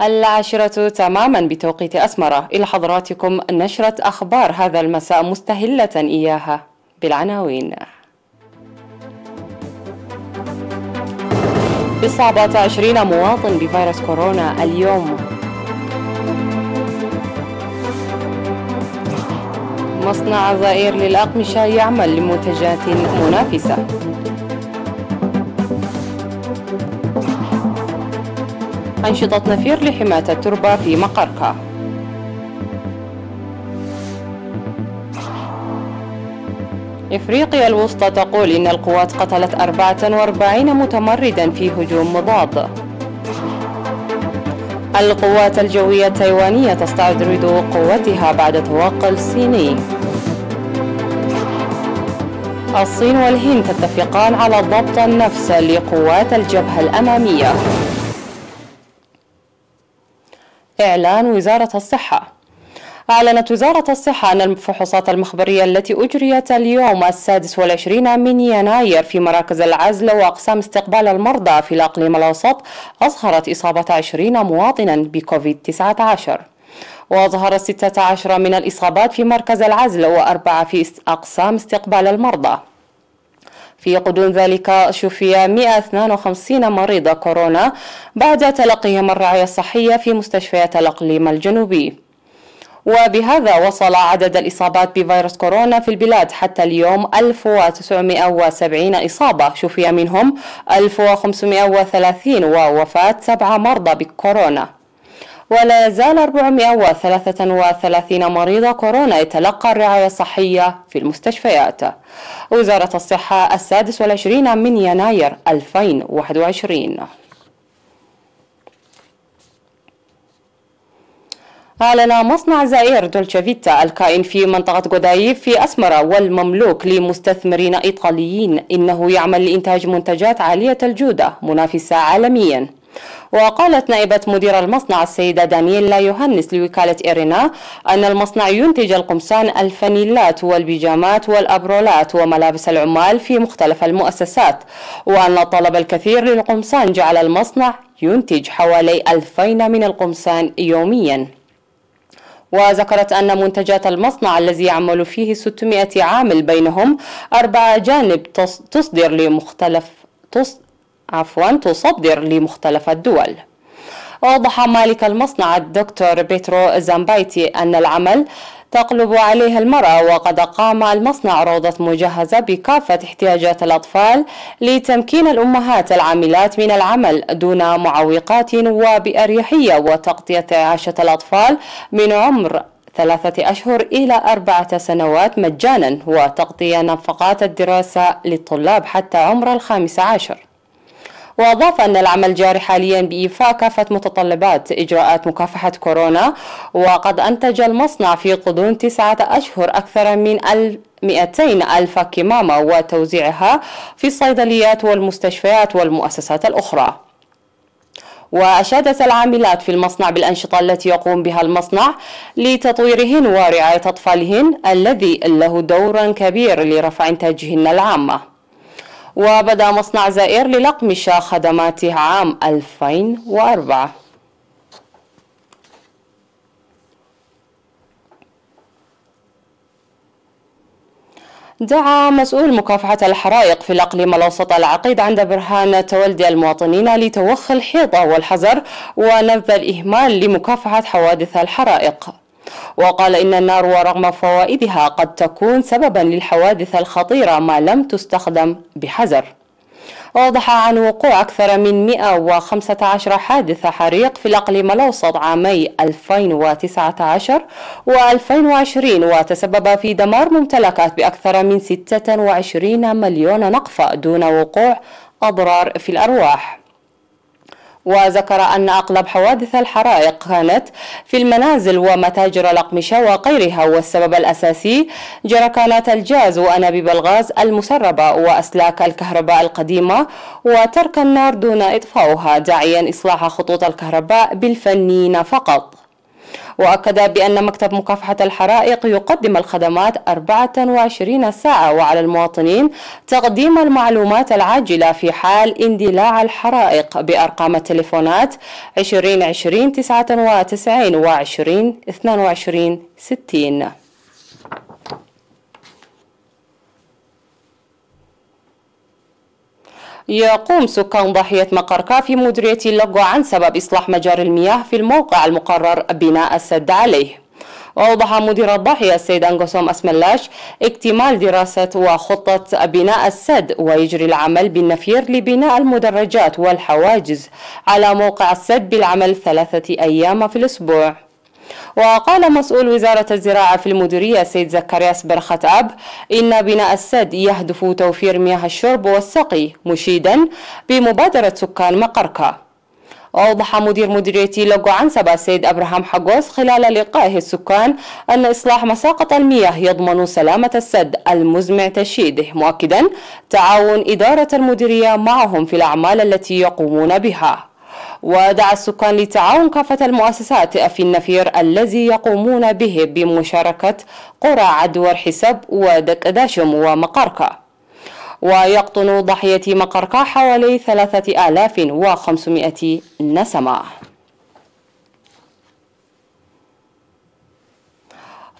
العاشرة تماما بتوقيت أسمرة. إلى حضراتكم نشرة أخبار هذا المساء مستهلة إياها بالعناوين. إصابة 20 مواطن بفيروس كورونا اليوم. مصنع زائر للأقمشة يعمل لمنتجات منافسة. أنشطة نفير لحماية التربة في مقركة. إفريقيا الوسطى تقول إن القوات قتلت 44 متمردا في هجوم مضاد. القوات الجوية التايوانية تستعرض قوتها بعد توقع الصيني. الصين والهند تتفقان على ضبط النفس لقوات الجبهة الأمامية. إعلان وزارة الصحة. أعلنت وزارة الصحة أن الفحوصات المخبرية التي أجريت اليوم 26 من يناير في مراكز العزل وأقسام استقبال المرضى في الأقليم الأوسط أظهرت إصابة 20 مواطنا بكوفيد-19، وظهرت 16 من الإصابات في مركز العزل و4 في أقسام استقبال المرضى. في غضون ذلك شفي 152 مريض كورونا بعد تلقيهم الرعاية الصحية في مستشفيات الإقليم الجنوبي. وبهذا وصل عدد الإصابات بفيروس كورونا في البلاد حتى اليوم 1970 إصابة، شفي منهم 1530 ووفاة 7 مرضى بكورونا. ولا يزال 433 مريض كورونا يتلقى الرعاية الصحية في المستشفيات. وزارة الصحة 26 من يناير 2021. أعلن مصنع زائر دولتشي فيتا الكائن في منطقة غودايف في أسمرة والمملوك لمستثمرين إيطاليين إنه يعمل لإنتاج منتجات عالية الجودة منافسة عالميا. وقالت نائبة مدير المصنع السيدة دانييلا يوهانس لوكالة إيرينا أن المصنع ينتج القمصان، الفانيلات والبيجامات والأبرولات وملابس العمال في مختلف المؤسسات، وأن الطلب الكثير للقمصان جعل المصنع ينتج حوالي 2000 من القمصان يوميا. وذكرت أن منتجات المصنع الذي يعمل فيه 600 عامل بينهم 4 أجانب تصدر لمختلف الدول. وأوضح مالك المصنع الدكتور بيترو زامبايتي أن العمل تقلب عليه المرأة، وقد قام المصنع روضة مجهزة بكافة احتياجات الأطفال لتمكين الأمهات العاملات من العمل دون معوقات وبأريحية، وتغطية إعاشة الأطفال من عمر 3 أشهر إلى 4 سنوات مجانا، وتغطية نفقات الدراسة للطلاب حتى عمر 15. وأضاف أن العمل جاري حاليا بإيفاء كافة متطلبات إجراءات مكافحة كورونا، وقد أنتج المصنع في غضون 9 أشهر أكثر من 200 ألف كمامة وتوزيعها في الصيدليات والمستشفيات والمؤسسات الأخرى. وأشادت العاملات في المصنع بالأنشطة التي يقوم بها المصنع لتطويرهن ورعاية أطفالهن الذي له دور كبير لرفع إنتاجهن العامة. وبدأ مصنع زائر للأقمشة خدماته عام 2004. دعا مسؤول مكافحة الحرائق في الأقليم الأوسط العقيد عند برهان تولي المواطنين لتوخي الحيطة والحذر ونبذ الإهمال لمكافحة حوادث الحرائق. وقال إن النار ورغم فوائدها قد تكون سببا للحوادث الخطيرة ما لم تستخدم بحذر. وضح عن وقوع أكثر من 115 حادث حريق في الأقليم الأوسط عامي 2019 و2020، وتسبب في دمار ممتلكات بأكثر من 26 مليون نقفة دون وقوع أضرار في الأرواح. وذكر أن أغلب حوادث الحرائق كانت في المنازل ومتاجر الأقمشة وغيرها، والسبب الأساسي جركانات الجاز وأنابيب الغاز المسربة وأسلاك الكهرباء القديمة وترك النار دون إطفاؤها، داعيا إصلاح خطوط الكهرباء بالفنيين فقط. وأكد بأن مكتب مكافحة الحرائق يقدم الخدمات 24 ساعة، وعلى المواطنين تقديم المعلومات العاجلة في حال اندلاع الحرائق بأرقام التليفونات 2020 99 و 20 22 60. يقوم سكان ضاحية مقركا في مديرية اللقو عن سبب إصلاح مجاري المياه في الموقع المقرر بناء السد عليه. وأوضح مدير الضاحية السيد أنقسوم أسملاش اكتمال دراسة وخطة بناء السد، ويجري العمل بالنفير لبناء المدرجات والحواجز على موقع السد بالعمل 3 أيام في الأسبوع. وقال مسؤول وزارة الزراعة في المديرية السيد زكرياس برخة أب إن بناء السد يهدف توفير مياه الشرب والسقي، مشيدا بمبادرة سكان مقركا. وأوضح مدير مديرية لقو عنسبة السيد أبراهام حقوس خلال لقائه السكان أن إصلاح مساقط المياه يضمن سلامة السد المزمع تشييده، مؤكدا تعاون إدارة المديرية معهم في الأعمال التي يقومون بها. ودعا السكان لتعاون كافة المؤسسات في النفير الذي يقومون به بمشاركة قرى عدور حسب ودكداشم ومقركا. ويقطن ضاحية مقركا حوالي 3500 نسمة.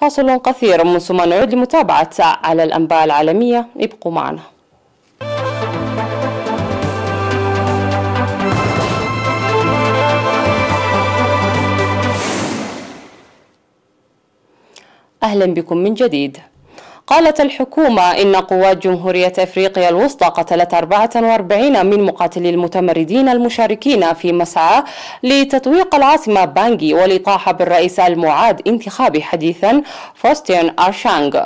فاصل قصير من ثم نعود لمتابعة على الأنباء العالمية، ابقوا معنا. أهلا بكم من جديد. قالت الحكومة إن قوات جمهورية أفريقيا الوسطى قتلت 44 من مقاتلي المتمردين المشاركين في مسعى لتطويق العاصمة بانجي والإطاحة بالرئيس المعاد انتخابي حديثا فاستين أرشانغ.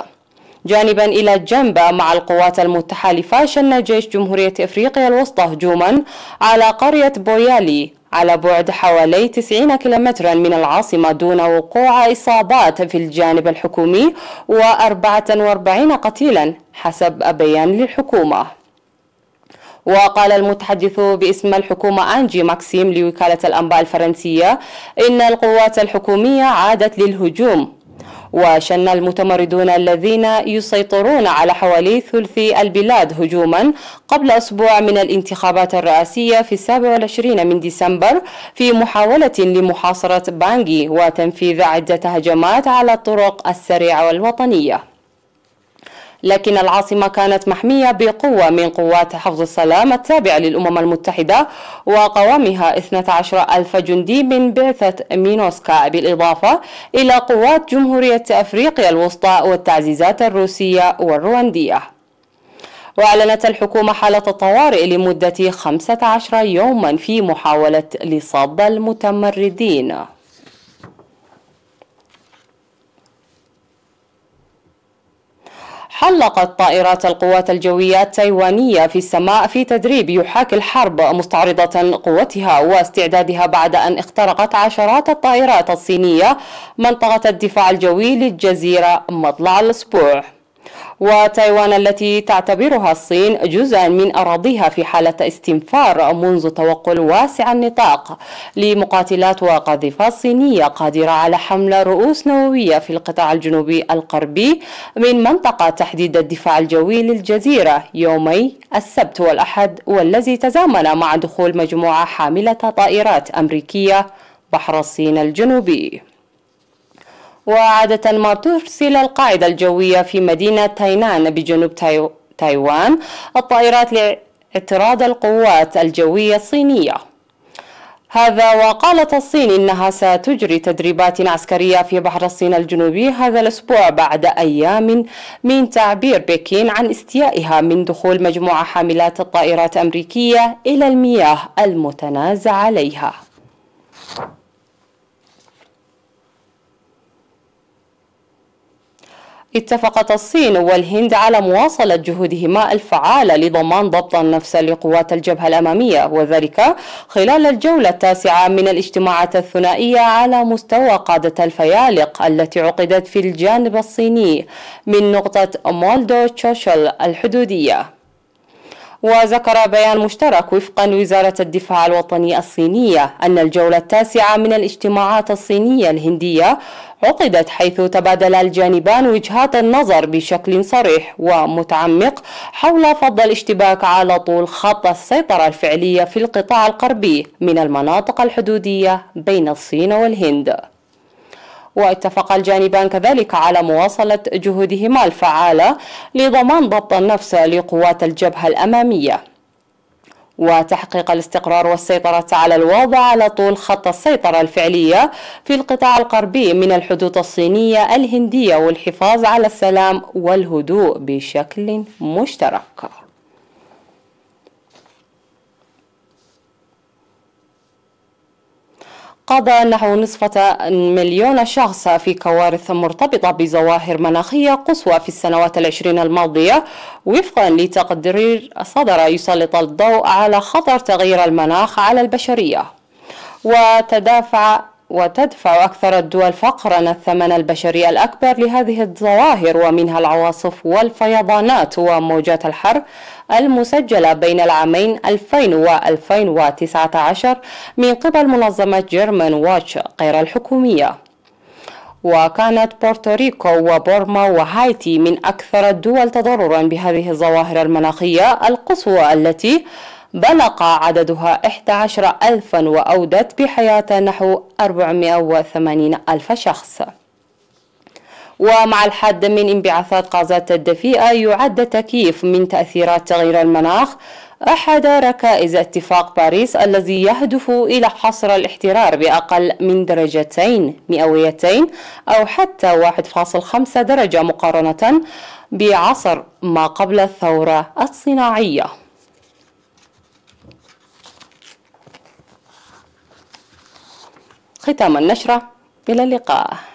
جانبا إلى جنب مع القوات المتحالفة، شن جيش جمهورية أفريقيا الوسطى هجوما على قرية بويالي على بعد حوالي 90 كيلومترا من العاصمة دون وقوع إصابات في الجانب الحكومي، و44 قتيلا حسب بيان للحكومة. وقال المتحدث باسم الحكومة أنجي ماكسيم لوكالة الأنباء الفرنسية إن القوات الحكومية عادت للهجوم. وشن المتمردون الذين يسيطرون على حوالي ثلث البلاد هجوما قبل أسبوع من الانتخابات الرئاسية في 27 من ديسمبر في محاولة لمحاصرة بانجي وتنفيذ عدة هجمات على الطرق السريعة والوطنية. لكن العاصمة كانت محمية بقوة من قوات حفظ السلام التابعة للأمم المتحدة وقوامها 12,000 جندي من بعثة مينوسكا، بالإضافة إلى قوات جمهورية أفريقيا الوسطى والتعزيزات الروسية والرواندية. وأعلنت الحكومة حالة الطوارئ لمدة 15 يوما في محاولة لصد المتمردين. حلقت طائرات القوات الجوية التايوانية في السماء في تدريب يحاكي الحرب، مستعرضة قوتها واستعدادها بعد أن اخترقت عشرات الطائرات الصينية منطقة الدفاع الجوي للجزيرة مطلع الأسبوع. وتايوان التي تعتبرها الصين جزءا من أراضيها في حالة استنفار منذ توغل واسع النطاق لمقاتلات وقاذفات صينية قادرة على حمل رؤوس نووية في القطاع الجنوبي الغربي من منطقة تحديد الدفاع الجوي للجزيرة يومي السبت والأحد، والذي تزامن مع دخول مجموعة حاملة طائرات أمريكية بحر الصين الجنوبي. وعادة ما ترسل القاعدة الجوية في مدينة تاينان بجنوب تايوان الطائرات لاعتراض القوات الجوية الصينية. هذا وقالت الصين إنها ستجري تدريبات عسكرية في بحر الصين الجنوبي هذا الأسبوع بعد أيام من تعبير بكين عن استيائها من دخول مجموعة حاملات الطائرات أمريكية إلى المياه المتنازع عليها. اتفقت الصين والهند على مواصلة جهودهما الفعالة لضمان ضبط النفس لقوات الجبهة الأمامية، وذلك خلال الجولة التاسعة من الاجتماعات الثنائية على مستوى قادة الفيالق التي عقدت في الجانب الصيني من نقطة مولدو تشوشل الحدودية. وذكر بيان مشترك وفقا لوزارة الدفاع الوطني الصينية أن الجولة التاسعة من الاجتماعات الصينية الهندية عقدت حيث تبادل الجانبان وجهات النظر بشكل صريح ومتعمق حول فض الاشتباك على طول خط السيطرة الفعلية في القطاع الغربي من المناطق الحدودية بين الصين والهند. واتفق الجانبان كذلك على مواصلة جهودهما الفعالة لضمان ضبط النفس لقوات الجبهة الأمامية وتحقيق الاستقرار والسيطرة على الوضع على طول خط السيطرة الفعلية في القطاع الغربي من الحدود الصينية الهندية والحفاظ على السلام والهدوء بشكل مشترك. قضى نحو نصف مليون شخص في كوارث مرتبطة بظواهر مناخية قصوى في السنوات العشرين الماضية وفقا لتقرير صدر يسلط الضوء على خطر تغيير المناخ على البشرية. وتدفع أكثر الدول فقرا الثمن البشري الأكبر لهذه الظواهر ومنها العواصف والفيضانات وموجات الحر المسجلة بين العامين 2000 و 2019 من قبل منظمة جيرمان واتش غير الحكومية. وكانت بورتوريكو وبورما وهايتي من أكثر الدول تضررا بهذه الظواهر المناخية القصوى التي بلغ عددها 11,000 وأودت بحياة نحو 480,000 شخص. ومع الحد من انبعاثات غازات الدفيئة يعد تكييف من تأثيرات تغيير المناخ أحد ركائز اتفاق باريس الذي يهدف إلى حصر الاحترار بأقل من درجتين مئويتين أو حتى 1.5 درجة مقارنة بعصر ما قبل الثورة الصناعية. ختام النشرة، إلى اللقاء.